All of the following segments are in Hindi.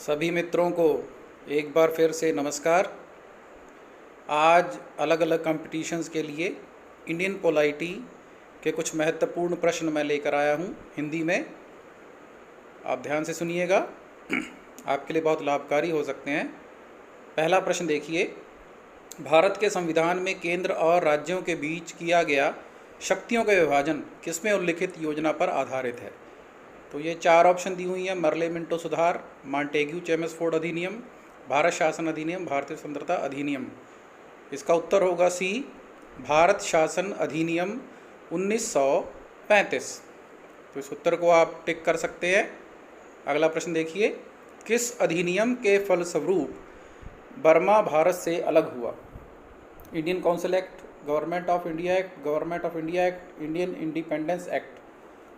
सभी मित्रों को एक बार फिर से नमस्कार। आज अलग अलग कंपटीशंस के लिए इंडियन पोलाइटी के कुछ महत्वपूर्ण प्रश्न मैं लेकर आया हूँ हिंदी में। आप ध्यान से सुनिएगा, आपके लिए बहुत लाभकारी हो सकते हैं। पहला प्रश्न देखिए, भारत के संविधान में केंद्र और राज्यों के बीच किया गया शक्तियों का विभाजन किसमें उल्लिखित योजना पर आधारित है? तो ये चार ऑप्शन दी हुई हैं: मर्ले मिंटो सुधार, मॉन्टेग्यू चेम्सफोर्ड अधिनियम, भारत शासन अधिनियम, भारतीय स्वतंत्रता अधिनियम। इसका उत्तर होगा सी, भारत शासन अधिनियम 1935। तो इस उत्तर को आप टिक कर सकते हैं। अगला प्रश्न देखिए, किस अधिनियम के फलस्वरूप बर्मा भारत से अलग हुआ? Indian council act, government of India act, government of India act, Indian independence act.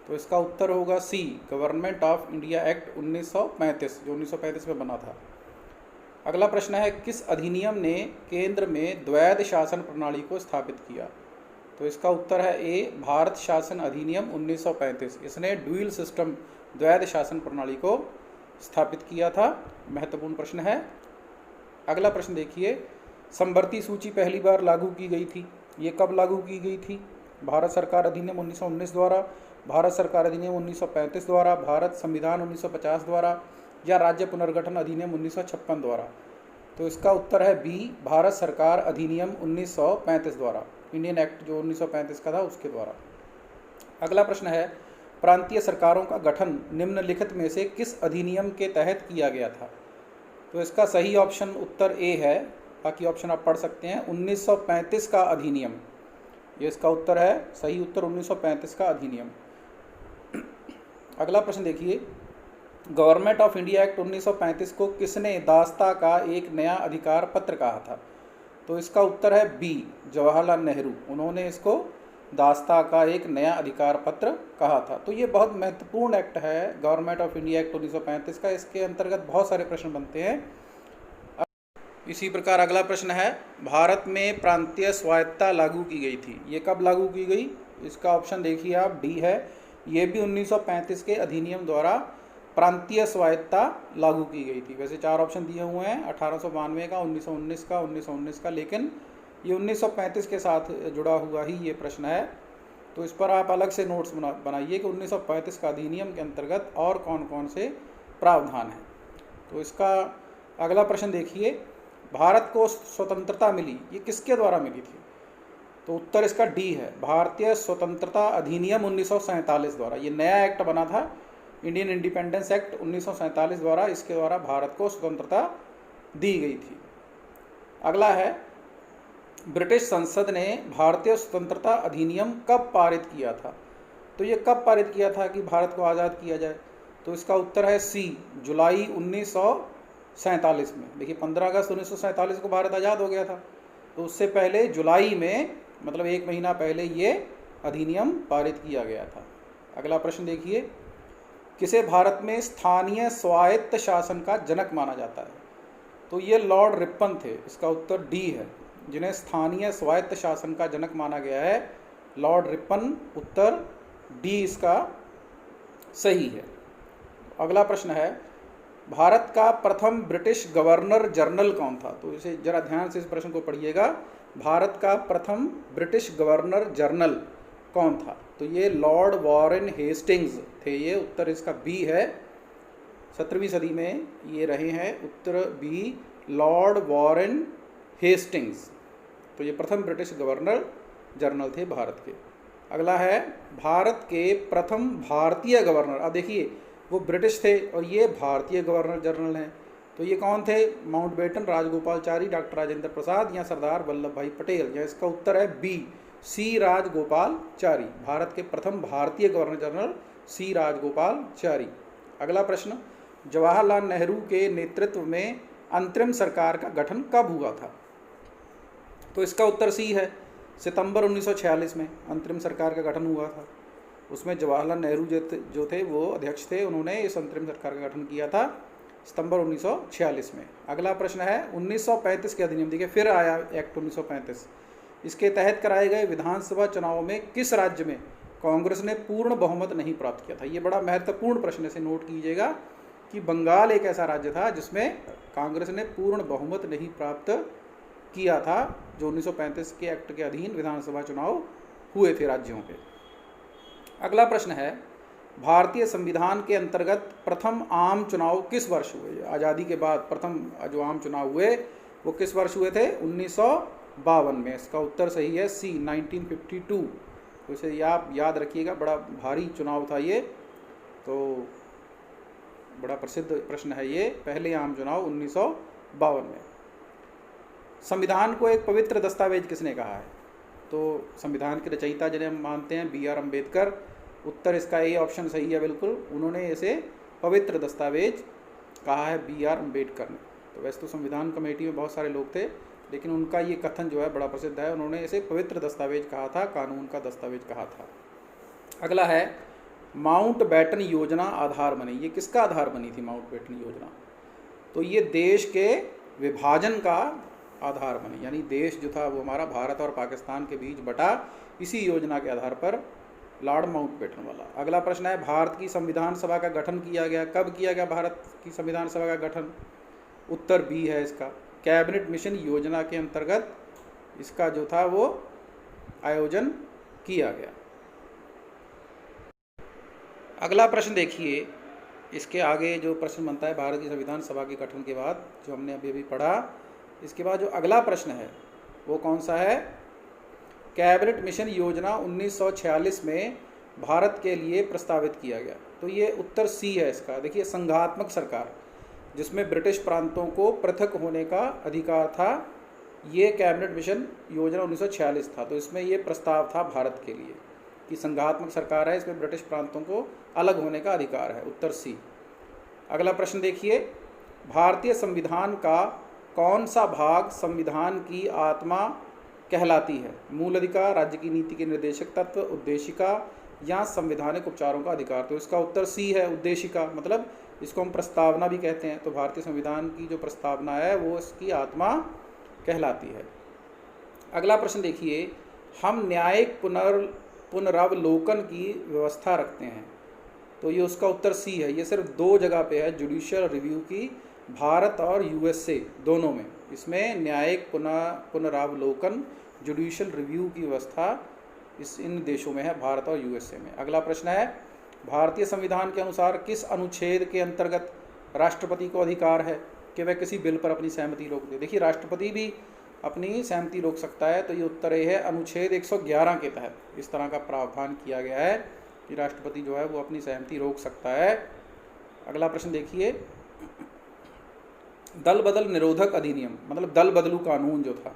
तो इसका उत्तर होगा सी, गवर्नमेंट ऑफ इंडिया एक्ट 1935, जो 1935 में बना था। अगला प्रश्न है, किस अधिनियम ने केंद्र में द्वैध शासन प्रणाली को स्थापित किया? तो इसका उत्तर है ए, भारत शासन अधिनियम 1935। इसने ड्यूल सिस्टम द्वैध शासन प्रणाली को स्थापित किया था। महत्वपूर्ण प्रश्न है। अगला प्रश्न देखिए, समवर्ती सूची पहली बार लागू की गई थी, ये कब लागू की गई थी? भारत सरकार अधिनियम 1919 द्वारा, भारत सरकार अधिनियम 1935 द्वारा, भारत संविधान 1950 द्वारा, या राज्य पुनर्गठन अधिनियम 1956 द्वारा। तो इसका उत्तर है बी, भारत सरकार अधिनियम 1935 द्वारा, इंडियन एक्ट जो 1935 का था उसके द्वारा। अगला प्रश्न है, प्रांतीय सरकारों का गठन निम्नलिखित में से किस अधिनियम के तहत किया गया था? तो इसका सही ऑप्शन उत्तर ए है, बाकी ऑप्शन आप पढ़ सकते हैं। 1935 का अधिनियम, ये इसका उत्तर है। सही उत्तर 1935 का अधिनियम। अगला प्रश्न देखिए, गवर्नमेंट ऑफ इंडिया एक्ट 1935 को किसने दास्ता का एक नया अधिकार पत्र कहा था? तो इसका उत्तर है बी, जवाहरलाल नेहरू। उन्होंने इसको दास्ता का एक नया अधिकार पत्र कहा था। तो ये बहुत महत्वपूर्ण एक्ट है, गवर्नमेंट ऑफ इंडिया एक्ट 1935 का। इसके अंतर्गत बहुत सारे प्रश्न बनते हैं। इसी प्रकार अगला प्रश्न है, भारत में प्रांतीय स्वायत्तता लागू की गई थी, ये कब लागू की गई? इसका ऑप्शन देखिए आप, डी है। ये भी 1935 के अधिनियम द्वारा प्रांतीय स्वायत्तता लागू की गई थी। वैसे चार ऑप्शन दिए हुए हैं, 1892 का, 1919 का, 1919 का, लेकिन ये 1935 के साथ जुड़ा हुआ ही ये प्रश्न है। तो इस पर आप अलग से नोट्स बनाइए कि 1935 का अधिनियम के अंतर्गत और कौन कौन से प्रावधान हैं। तो इसका अगला प्रश्न देखिए, भारत को स्वतंत्रता मिली, ये किसके द्वारा मिली थी? तो उत्तर इसका डी है, भारतीय स्वतंत्रता अधिनियम 1947 द्वारा। ये नया एक्ट बना था, इंडियन इंडिपेंडेंस एक्ट 1947 द्वारा। इसके द्वारा भारत को स्वतंत्रता दी गई थी। अगला है, ब्रिटिश संसद ने भारतीय स्वतंत्रता अधिनियम कब पारित किया था? तो ये कब पारित किया था कि भारत को आज़ाद किया जाए? तो इसका उत्तर है सी, जुलाई 1947 में। देखिए 15 अगस्त 1947 को भारत आज़ाद हो गया था, तो उससे पहले जुलाई में, मतलब एक महीना पहले ये अधिनियम पारित किया गया था। अगला प्रश्न देखिए, किसे भारत में स्थानीय स्वायत्त शासन का जनक माना जाता है? तो ये लॉर्ड रिपन थे। इसका उत्तर डी है, जिन्हें स्थानीय स्वायत्त शासन का जनक माना गया है, लॉर्ड रिपन। उत्तर डी इसका सही है। अगला प्रश्न है, भारत का प्रथम ब्रिटिश गवर्नर जनरल कौन था? तो इसे जरा ध्यान से इस प्रश्न को पढ़िएगा। भारत का प्रथम ब्रिटिश गवर्नर जनरल कौन था? तो ये लॉर्ड वॉरेन हेस्टिंग्स थे। ये उत्तर इसका बी है। 17वीं सदी में ये रहे हैं। उत्तर बी, लॉर्ड वॉरेन हेस्टिंग्स। तो ये प्रथम ब्रिटिश गवर्नर जनरल थे भारत के। अगला है, भारत के प्रथम भारतीय गवर्नर। अब देखिए, वो ब्रिटिश थे और ये भारतीय गवर्नर जनरल हैं, तो ये कौन थे? माउंटबेटन, राजगोपालचारी, डॉक्टर राजेंद्र प्रसाद, या सरदार वल्लभ भाई पटेल। या इसका उत्तर है बी, सी राजगोपालचारी। भारत के प्रथम भारतीय गवर्नर जनरल सी राजगोपालचारी। अगला प्रश्न, जवाहरलाल नेहरू के नेतृत्व में अंतरिम सरकार का गठन कब हुआ था? तो इसका उत्तर सी है, सितंबर 1946 में अंतरिम सरकार का गठन हुआ था। उसमें जवाहरलाल नेहरू जो थे वो अध्यक्ष थे। उन्होंने इस अंतरिम सरकार का गठन किया था सितंबर 1946 में। अगला प्रश्न है, 1935 के अधिनियम, देखिए फिर आया एक्ट 1935। इसके तहत कराए गए विधानसभा चुनाव में किस राज्य में कांग्रेस ने पूर्ण बहुमत नहीं प्राप्त किया था? ये बड़ा महत्वपूर्ण प्रश्न, से नोट कीजिएगा कि बंगाल एक ऐसा राज्य था जिसमें कांग्रेस ने पूर्ण बहुमत नहीं प्राप्त किया था, जो 1935 के एक्ट के अधीन विधानसभा चुनाव हुए थे राज्यों के। अगला प्रश्न है, भारतीय संविधान के अंतर्गत प्रथम आम चुनाव किस वर्ष हुए? आज़ादी के बाद प्रथम जो आम चुनाव हुए वो किस वर्ष हुए थे? 1952 में। इसका उत्तर सही है सी, 1952। तो इसे आप याद रखिएगा, बड़ा भारी चुनाव था ये, तो बड़ा प्रसिद्ध प्रश्न है ये, पहले आम चुनाव 1952 में। संविधान को एक पवित्र दस्तावेज किसने कहा है? तो संविधान के रचयिता जिन्हें हम मानते हैं बी आर अम्बेडकर। उत्तर इसका ए ऑप्शन सही है बिल्कुल, उन्होंने इसे पवित्र दस्तावेज कहा है बी आर अम्बेडकर ने। तो वैसे तो संविधान कमेटी में बहुत सारे लोग थे, लेकिन उनका ये कथन जो है बड़ा प्रसिद्ध है, उन्होंने इसे पवित्र दस्तावेज कहा था, कानून का दस्तावेज कहा था। अगला है, माउंट बैटन योजना आधार बनी। ये किसका आधार बनी थी माउंट बैटन योजना? तो ये देश के विभाजन का आधार बनी, यानी देश जो था वो हमारा भारत और पाकिस्तान के बीच बटा इसी योजना के आधार पर, लॉर्ड माउंटबेटन वाला। अगला प्रश्न है, भारत की संविधान सभा का गठन किया गया, कब किया गया भारत की संविधान सभा का गठन? उत्तर बी है इसका, कैबिनेट मिशन योजना के अंतर्गत इसका जो था वो आयोजन किया गया। अगला प्रश्न देखिए, इसके आगे जो प्रश्न बनता है भारत की संविधान सभा के गठन के बाद, जो हमने अभी अभी पढ़ा, इसके बाद जो अगला प्रश्न है वो कौन सा है? कैबिनेट मिशन योजना 1946 में भारत के लिए प्रस्तावित किया गया। तो ये उत्तर सी है इसका। देखिए, संघात्मक सरकार जिसमें ब्रिटिश प्रांतों को पृथक होने का अधिकार था, ये कैबिनेट मिशन योजना 1946 था। तो इसमें ये प्रस्ताव था भारत के लिए कि संघात्मक सरकार है, इसमें ब्रिटिश प्रांतों को अलग होने का अधिकार है। उत्तर सी। अगला प्रश्न देखिए, भारतीय संविधान का कौन सा भाग संविधान की आत्मा कहलाती है? मूल अधिकार, राज्य की नीति के निर्देशक तत्व, उद्देशिका या संवैधानिक उपचारों का अधिकार? तो इसका उत्तर सी है, उद्देशिका। मतलब इसको हम प्रस्तावना भी कहते हैं। तो भारतीय संविधान की जो प्रस्तावना है वो इसकी आत्मा कहलाती है। अगला प्रश्न देखिए, हम न्यायिक पुनरावलोकन की व्यवस्था रखते हैं। तो ये उसका उत्तर सी है। ये सिर्फ दो जगह पे है जुडिशियल रिव्यू की, भारत और यूएसए दोनों में। इसमें न्यायिक पुनरावलोकन जुडिशियल रिव्यू की व्यवस्था इन देशों में है, भारत और यूएसए में। अगला प्रश्न है, भारतीय संविधान के अनुसार किस अनुच्छेद के अंतर्गत राष्ट्रपति को अधिकार है कि वह किसी बिल पर अपनी सहमति रोक दे? देखिए, राष्ट्रपति भी अपनी सहमति रोक सकता है। तो ये उत्तर ये है, अनुच्छेद 111 के तहत इस तरह का प्रावधान किया गया है कि राष्ट्रपति जो है वो अपनी सहमति रोक सकता है। अगला प्रश्न देखिए, दल बदल निरोधक अधिनियम, मतलब दल बदलू कानून जो था,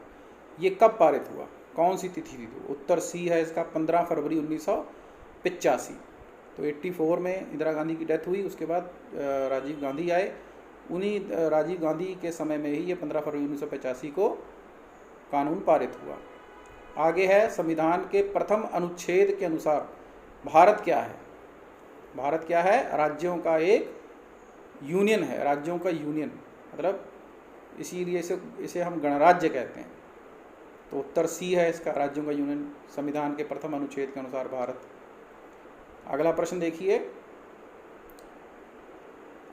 ये कब पारित हुआ? कौन सी तिथि थी? उत्तर सी है इसका, 15 फरवरी 1985। तो 84 में इंदिरा गांधी की डेथ हुई, उसके बाद राजीव गांधी आए। उन्हीं राजीव गांधी के समय में ही ये 15 फरवरी 1985 को कानून पारित हुआ। आगे है, संविधान के प्रथम अनुच्छेद के अनुसार भारत क्या है? भारत क्या है? राज्यों का एक यूनियन है, राज्यों का यूनियन, मतलब इसीलिए इसे हम गणराज्य कहते हैं। तो उत्तर सी है इसका, राज्यों का यूनियन, संविधान के प्रथम अनुच्छेद के अनुसार भारत। अगला प्रश्न देखिए,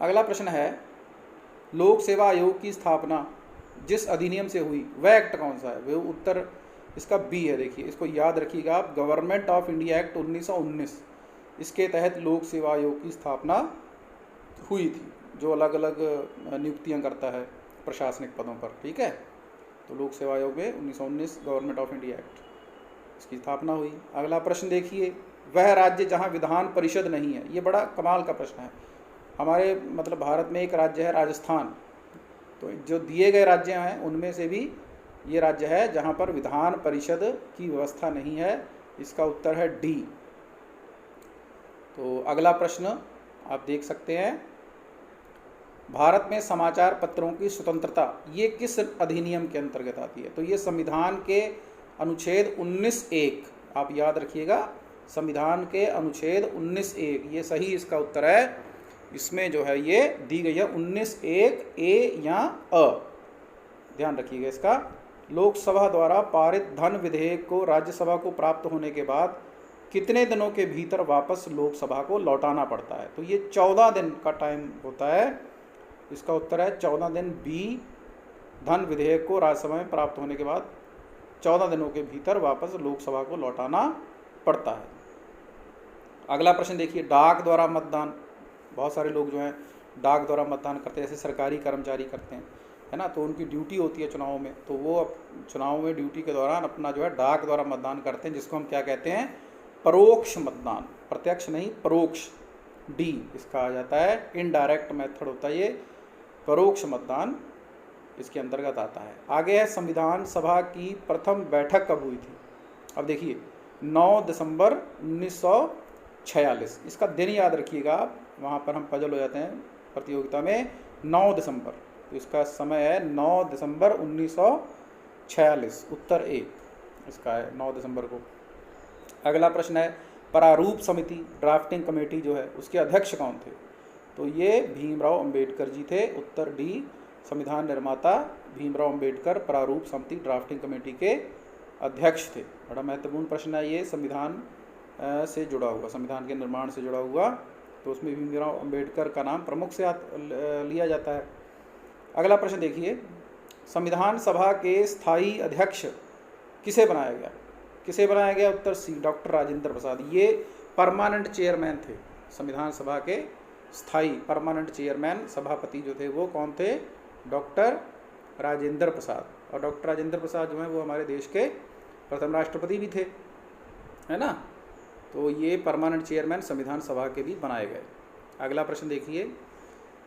अगला प्रश्न है, लोक सेवा आयोग की स्थापना जिस अधिनियम से हुई वह एक्ट कौन सा है? वह उत्तर इसका बी है। देखिए, इसको याद रखिएगा आप, गवर्नमेंट ऑफ इंडिया एक्ट 1919, इसके तहत लोक सेवा आयोग की स्थापना हुई थी, जो अलग अलग नियुक्तियां करता है प्रशासनिक पदों पर। ठीक है, तो लोक सेवा आयोग में 1919 गवर्नमेंट ऑफ इंडिया एक्ट, इसकी स्थापना हुई। अगला प्रश्न देखिए, वह राज्य जहां विधान परिषद नहीं है। ये बड़ा कमाल का प्रश्न है। हमारे मतलब भारत में एक राज्य है राजस्थान, तो जो दिए गए राज्य हैं उनमें से भी ये राज्य है जहां पर विधान परिषद की व्यवस्था नहीं है। इसका उत्तर है डी। तो अगला प्रश्न आप देख सकते हैं, भारत में समाचार पत्रों की स्वतंत्रता ये किस अधिनियम के अंतर्गत आती है? तो ये संविधान के अनुच्छेद 19(1), आप याद रखिएगा, संविधान के अनुच्छेद 19(1), ये सही इसका उत्तर है। इसमें जो है ये दी गई है 19(1) ए या अ, ध्यान रखिएगा इसका। लोकसभा द्वारा पारित धन विधेयक को राज्यसभा को प्राप्त होने के बाद कितने दिनों के भीतर वापस लोकसभा को लौटाना पड़ता है? तो ये 14 दिन का टाइम होता है। इसका उत्तर है 14 दिन बी। धन विधेयक को राज्यसभा में प्राप्त होने के बाद 14 दिनों के भीतर वापस लोकसभा को लौटाना पड़ता है। अगला प्रश्न देखिए, डाक द्वारा मतदान। बहुत सारे लोग जो हैं डाक द्वारा मतदान करते हैं, जैसे सरकारी कर्मचारी करते हैं, है ना। तो उनकी ड्यूटी होती है चुनाव में, तो वो चुनाव में ड्यूटी के दौरान अपना जो है डाक द्वारा मतदान करते हैं, जिसको हम क्या कहते हैं? परोक्ष मतदान। प्रत्यक्ष नहीं, परोक्ष, डी इसका आ जाता है। इनडायरेक्ट मेथड होता है ये, परोक्ष मतदान इसके अंतर्गत आता है। आगे है, संविधान सभा की प्रथम बैठक कब हुई थी? अब देखिए 9 दिसंबर 1946। इसका दिन याद रखिएगा आप, वहाँ पर हम पजल हो जाते हैं प्रतियोगिता में। 9 दिसंबर, तो इसका समय है 9 दिसंबर 1946। उत्तर ए इसका है 9 दिसंबर को। अगला प्रश्न है, प्रारूप समिति ड्राफ्टिंग कमेटी जो है उसके अध्यक्ष कौन थे? तो ये भीमराव अंबेडकर जी थे। उत्तर डी, संविधान निर्माता भीमराव अंबेडकर प्रारूप समिति ड्राफ्टिंग कमेटी के अध्यक्ष थे। बड़ा महत्वपूर्ण प्रश्न है ये, संविधान से जुड़ा हुआ, संविधान के निर्माण से जुड़ा हुआ, तो उसमें भीमराव अंबेडकर का नाम प्रमुख से लिया जाता है। अगला प्रश्न देखिए, संविधान सभा के स्थायी अध्यक्ष किसे बनाया गया? किसे बनाया गया? उत्तर सी, डॉक्टर राजेंद्र प्रसाद। ये परमानेंट चेयरमैन थे संविधान सभा के, स्थायी परमानेंट चेयरमैन सभापति जो थे वो कौन थे? डॉक्टर राजेंद्र प्रसाद। और डॉक्टर राजेंद्र प्रसाद जो हैं वो हमारे देश के प्रथम राष्ट्रपति भी थे, है ना। तो ये परमानेंट चेयरमैन संविधान सभा के भी बनाए गए। अगला प्रश्न देखिए,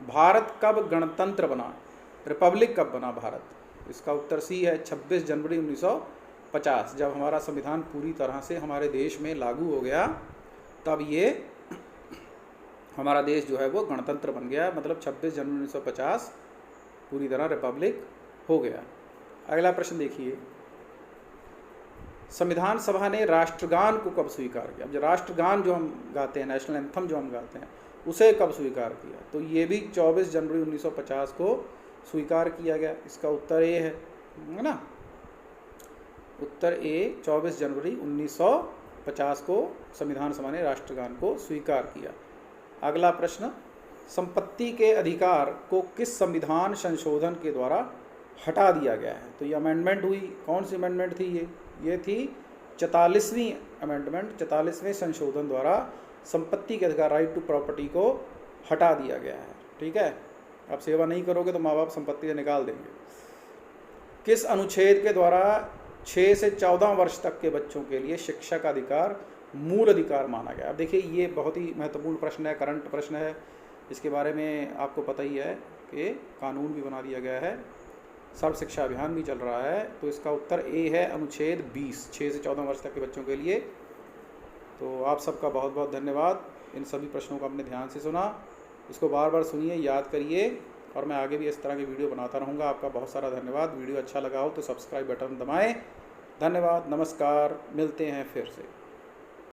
भारत कब गणतंत्र बना? रिपब्लिक कब बना भारत? इसका उत्तर सी है, 26 जनवरी 1950। जब हमारा संविधान पूरी तरह से हमारे देश में लागू हो गया, तब ये हमारा देश जो है वो गणतंत्र बन गया। मतलब 26 जनवरी 1950 पूरी तरह रिपब्लिक हो गया। अगला प्रश्न देखिए, संविधान सभा ने राष्ट्रगान को कब स्वीकार किया? जो राष्ट्रगान जो हम गाते हैं, नेशनल एंथम जो हम गाते हैं, उसे कब स्वीकार किया? तो ये भी 24 जनवरी 1950 को स्वीकार किया गया। इसका उत्तर ए है ना। उत्तर ए, 24 जनवरी 1950 को संविधान सभा ने राष्ट्रगान को स्वीकार किया। अगला प्रश्न, संपत्ति के अधिकार को किस संविधान संशोधन के द्वारा हटा दिया गया है? तो ये अमेंडमेंट हुई, कौन सी अमेंडमेंट थी ये थी 44वीं अमेंडमेंट। 44वें संशोधन द्वारा संपत्ति के अधिकार, राइट टू प्रॉपर्टी को हटा दिया गया है। ठीक है, आप सेवा नहीं करोगे तो माँ बाप संपत्ति से निकाल देंगे। किस अनुच्छेद के द्वारा 6 से 14 वर्ष तक के बच्चों के लिए शिक्षा का अधिकार मूल अधिकार माना गया? अब देखिए ये बहुत ही महत्वपूर्ण प्रश्न है, करंट प्रश्न है। इसके बारे में आपको पता ही है कि कानून भी बना दिया गया है, सर्व शिक्षा अभियान भी चल रहा है। तो इसका उत्तर ए है, अनुच्छेद 20, 6 से 14 वर्ष तक के बच्चों के लिए। तो आप सबका बहुत बहुत धन्यवाद। इन सभी प्रश्नों को आपने ध्यान से सुना, इसको बार बार सुनिए, याद करिए, और मैं आगे भी इस तरह की वीडियो बनाता रहूँगा। आपका बहुत सारा धन्यवाद। वीडियो अच्छा लगा हो तो सब्सक्राइब बटन दबाएँ। धन्यवाद, नमस्कार, मिलते हैं फिर से।